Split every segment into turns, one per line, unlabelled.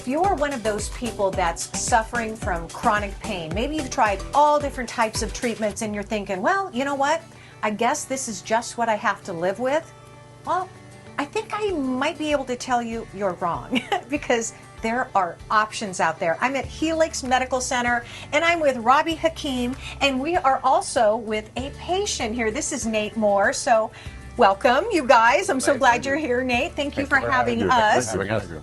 if you're one of those people that's suffering from chronic pain, maybe you've tried all different types of treatments and you're thinking, well, you know what? I guess this is just what I have to live with. Well, I think I might be able to tell you you're wrong because there are options out there. I'm at Heelex Medical Center and I'm with Robbie Hakeem, and we are also with a patient here. This is Nate Moore. So welcome, you guys. I'm so glad you're here, Nate. Thank you for having us.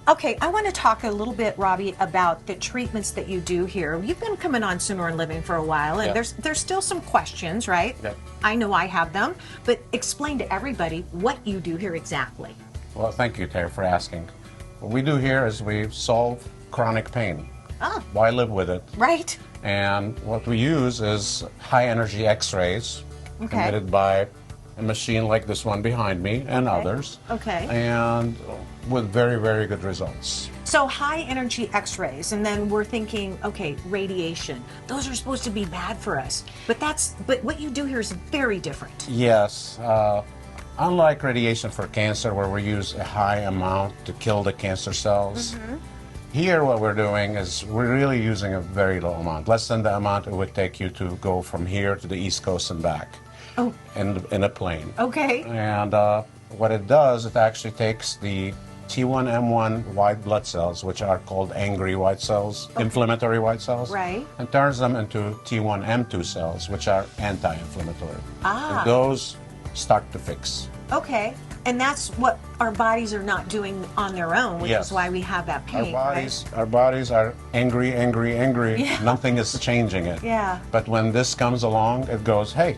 Okay, I want to talk a little bit, Robbie, about the treatments that you do here. You've been coming on Sooner and Living for a while, and there's still some questions, right? Yep. I know I have them, but explain to everybody what you do here exactly.
Well, thank you, Terry, for asking. What we do here is we solve chronic pain.
Ah.
Why live with it?
Right.
And what we use is high-energy X-rays emitted by a machine like this one behind me and others.
Okay.
And with very, very good results.
So high energy X-rays, and then we're thinking, okay, radiation. Those are supposed to be bad for us, but what you do here is very different.
Yes. Unlike radiation for cancer, where we use a high amount to kill the cancer cells, here what we're doing is we're really using a very low amount, less than the amount it would take you to go from here to the East Coast and back. Oh. In a plane.
Okay.
And what it does, it actually takes the T1M1 white blood cells, which are called angry white cells, inflammatory white cells,
right,
and turns them into T1M2 cells, which are anti-inflammatory.
Ah.
And those start to fix.
Okay. And that's what our bodies are not doing on their own, which is why we have that pain.
Our bodies are angry, angry, angry. Yeah. Nothing is changing it.
Yeah.
But when this comes along, it goes, hey,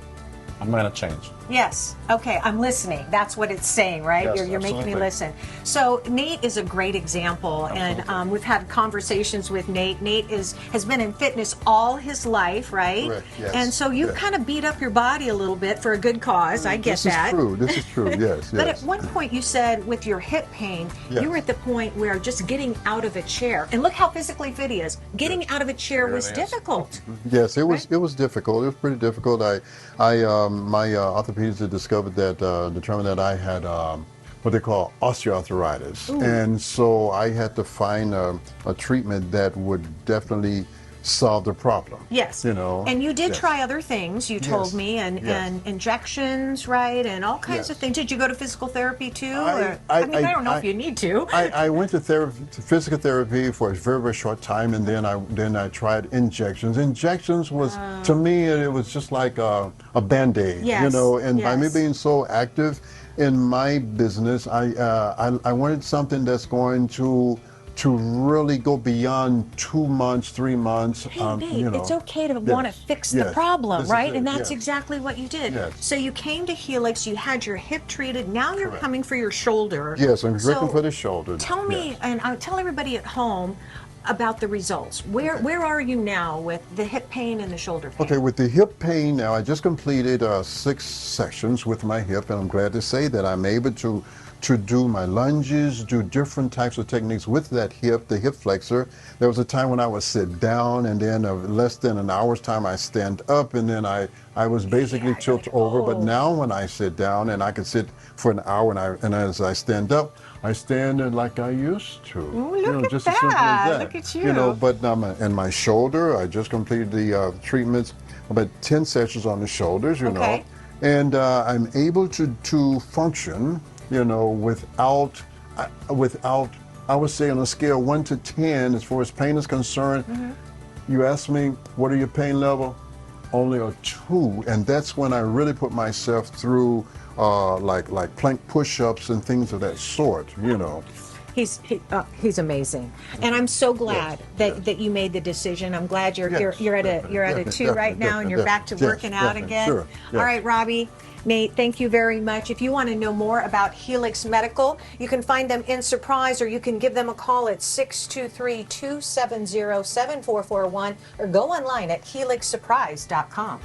I'm going to change.
Yes. Okay, I'm listening. That's what it's saying, right?
Yes,
you're making me listen. So Nate is a great example, and we've had conversations with Nate. Nate has been in fitness all his life, right?
Correct, yes.
And so you kind of beat up your body a little bit for a good cause. I get that.
This is true, yes.
But at one point you said with your hip pain, you were at the point where just getting out of a chair, and look how physically fit he is, getting out of a chair was difficult.
Yes, it was difficult. It was pretty difficult. My orthopedist discovered that, determined that I had what they call osteoarthritis. Ooh. And so I had to find a treatment that would definitely solve the problem.
Yes.
You know.
And you did try other things, you told me, and injections, right, and all kinds of things. Did you go to physical therapy too? I don't know if you need to.
I went to physical therapy for a very, very short time, and then I tried injections. Injections was, to me, it was just like a Band-Aid, you know, and by me being so active in my business, I wanted something that's going to really go beyond 2 months, 3 months.
Hey, babe, it's okay to want to fix the problem, right? And that's exactly what you did.
Yes.
So you came to Heelex, you had your hip treated, now you're coming for your shoulder.
Yes, I'm looking for the shoulder.
Tell me, and tell everybody at home about the results. Where are you now with the hip pain and the shoulder pain?
Okay, with the hip pain now, I just completed 6 sessions with my hip, and I'm glad to say that I'm able to do my lunges, do different types of techniques with that hip, the hip flexor. There was a time when I would sit down, and then less than an hour's time I stand up, and then I was basically tilted over. But now when I sit down, and I can sit for an hour, and as I stand up, I stand like I used to.
Ooh, look at
just
that.
as simple as that.
Look at you.
You know, but and my shoulder, I just completed the treatments, about 10 sessions on the shoulders, you know, and I'm able to function, you know, without, I would say on a scale 1 to 10, as far as pain is concerned, you ask me, what are your pain level? Only a 2, and that's when I really put myself through like plank push-ups and things of that sort, you know.
He's amazing, and I'm so glad that you made the decision. I'm glad you're at a 2 right now, and you're back to working out again.
Sure,
All right, Robbie, Nate, thank you very much. If you want to know more about Heelex Medical, you can find them in Surprise, or you can give them a call at 623-270-7441, or go online at heelexsurprise.com.